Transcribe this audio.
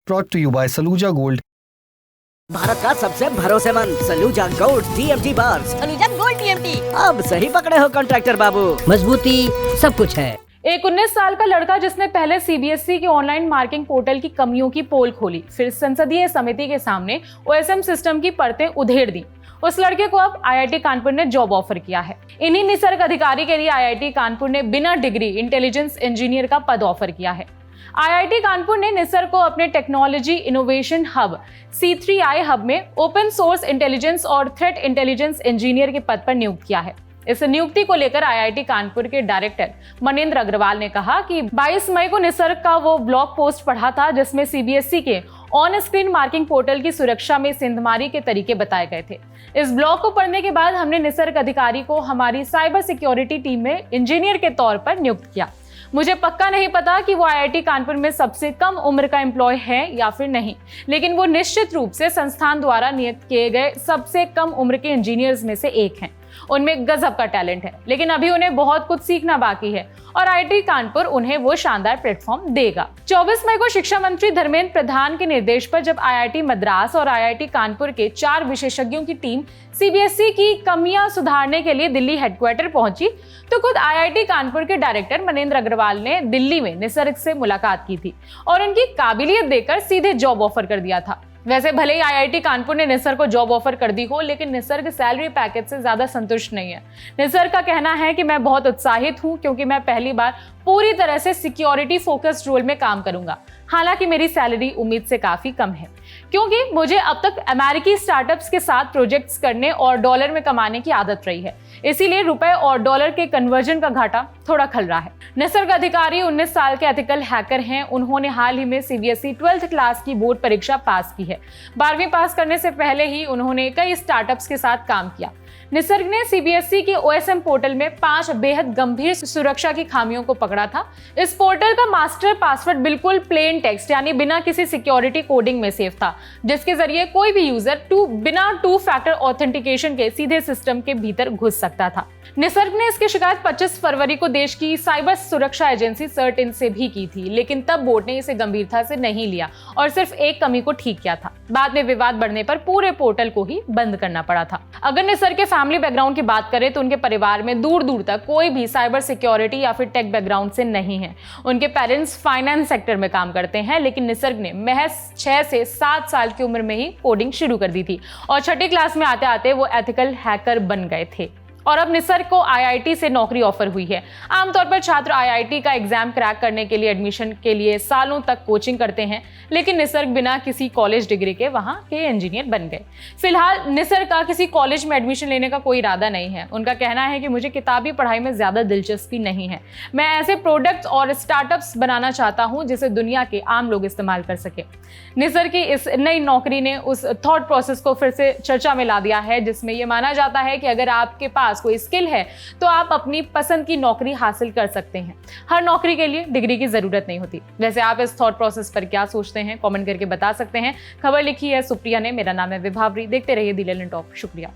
Brought to you by Saluja Gold. Bharat का सबसे भरोसेमंद सलूजा गोल्ड टीएमटी बार। Saluja gold TMT. अब सही पकड़े हो कॉन्ट्रैक्टर बाबू, मजबूती सब कुछ है। एक 19 साल का लड़का जिसने पहले सीबीएसई के ऑनलाइन मार्किंग पोर्टल की कमियों की पोल खोली, फिर संसदीय समिति के सामने ओएसएम सिस्टम की परतें उधेड़ दी, उस लड़के को अब आईआईटी कानपुर ने जॉब ऑफर किया है। इन्हीं निसर्ग अधिकारी के लिए आईआईटी कानपुर ने बिना डिग्री इंटेलिजेंस इंजीनियर का पद ऑफर किया है। आईआईटी कानपुर ने निसर्ग को अपने technology innovation hub C3I hub में ओपन सोर्स इंटेलिजेंस और थ्रेट इंटेलिजेंस इंजीनियर के पद पर नियुक्त किया है। इस नियुक्ति को लेकर आईआईटी कानपुर के डायरेक्टर मनेंद्र अग्रवाल ने कहा कि 22 मई को निसर्ग का वो ब्लॉग पोस्ट पढ़ा था जिसमें सीबीएसई के ऑन स्क्रीन मार्किंग पोर्टल की सुरक्षा में सेंधमारी के तरीके बताए गए थे। इस ब्लॉग को पढ़ने के बाद हमने निसर्ग अधिकारी को हमारी साइबर सिक्योरिटी टीम में इंजीनियर के तौर पर नियुक्त किया। मुझे पक्का नहीं पता कि वो आईआईटी कानपुर में सबसे कम उम्र का एम्प्लॉय है या फिर नहीं, लेकिन वो निश्चित रूप से संस्थान द्वारा नियुक्त किए गए सबसे कम उम्र के इंजीनियर्स में से एक हैं। उनमें गजब का टैलेंट है, लेकिन अभी उन्हें बहुत कुछ सीखना बाकी है और आईआईटी कानपुर उन्हें वो शानदार प्लेटफॉर्म देगा। 24 मई को शिक्षा मंत्री धर्मेंद्र प्रधान के निर्देश पर जब आईआईटी मद्रास और आईआईटी कानपुर के 4 विशेषज्ञों की टीम सीबीएसई की कमियां सुधारने के लिए दिल्ली हेडक्वार्टर पहुंची, तो खुद आईआईटी कानपुर के डायरेक्टर मनेंद्र अग्रवाल ने दिल्ली में निसर्ग से मुलाकात की थी और उनकी काबिलियत देखकर सीधे जॉब ऑफर कर दिया था। वैसे भले ही आईआईटी कानपुर ने निसर्ग को जॉब ऑफर कर दी हो, लेकिन निसर्ग सैलरी पैकेज से ज्यादा संतुष्ट नहीं है। निसर्ग का कहना है कि मैं बहुत उत्साहित हूं क्योंकि मैं पहली बार पूरी तरह से सिक्योरिटी फोकस्ड रोल में काम करूंगा। हालांकि मेरी सैलरी उम्मीद से काफी कम है क्योंकि मुझे अब तक अमेरिकी स्टार्टअप्स के साथ प्रोजेक्ट्स करने और डॉलर में कमाने की आदत रही है, इसीलिए रुपए और डॉलर के कन्वर्जन का घाटा थोड़ा खल रहा है। निसर्ग अधिकारी 19 साल के एथिकल हैकर हैं। उन्होंने हाल ही में सीबीएसई 12th क्लास की बोर्ड परीक्षा पास की है। 12वीं पास करने से पहले ही उन्होंने कई स्टार्टअप्स के साथ काम किया। निसर्ग ने सीबीएसई के ओएसएम पोर्टल में 5 बेहद गंभीर सुरक्षा की खामियों को पकड़ा था। इस पोर्टल का मास्टर पासवर्ड बिल्कुल प्लेन टेक्स्ट यानी बिना किसी सिक्योरिटी कोडिंग में सेव था, जिसके जरिए कोई भी यूजर बिना 2 फैक्टर ऑथेंटिकेशन के सीधे सिस्टम के भीतर घुस सकता था। निसर्ग ने इसकी शिकायत 25 फरवरी को देश की साइबर सुरक्षा एजेंसी CERT-In से भी की थी, लेकिन तब बोर्ड ने इसे गंभीरता से नहीं लिया और सिर्फ एक कमी को ठीक किया था। बाद में विवाद बढ़ने पर पूरे पोर्टल को ही बंद करना पड़ा था। अगर निसर्ग के फैमिली बैकग्राउंड की बात करें तो उनके परिवार में दूर दूर तक कोई भी साइबर सिक्योरिटी या फिर टेक बैकग्राउंड से नहीं है। उनके पेरेंट्स फाइनेंस सेक्टर में काम करते हैं, लेकिन निसर्ग ने महज 6 से 7 साल की उम्र में ही कोडिंग शुरू कर दी थी और 6ठी क्लास में आते आते वो एथिकल हैकर बन गए थे और अब निसर्ग को आईआईटी से नौकरी ऑफर हुई है। आमतौर पर छात्र आईआईटी का एग्जाम क्रैक करने के लिए एडमिशन के लिए सालों तक कोचिंग करते हैं, लेकिन निसर्ग बिना किसी कॉलेज डिग्री के वहां के इंजीनियर बन गए। फिलहाल निसर्ग का किसी कॉलेज में एडमिशन लेने का कोई इरादा नहीं है। उनका कहना है कि मुझे किताबी पढ़ाई में ज्यादा दिलचस्पी नहीं है, मैं ऐसे प्रोडक्ट्स और स्टार्टअप्स बनाना चाहता हूं जिसे दुनिया के आम लोग इस्तेमाल कर सके। निसर्ग की इस नई नौकरी ने उस थॉट प्रोसेस को फिर से चर्चा में ला दिया है जिसमें यह माना जाता है कि अगर आपके पास कोई स्किल है तो आप अपनी पसंद की नौकरी हासिल कर सकते हैं। हर नौकरी के लिए डिग्री की जरूरत नहीं होती। वैसे आप इस थॉट प्रोसेस पर क्या सोचते हैं, कमेंट करके बता सकते हैं। खबर लिखी है सुप्रिया ने, मेरा नाम है विभावरी। देखते रहिए दी लेलन टॉप। शुक्रिया।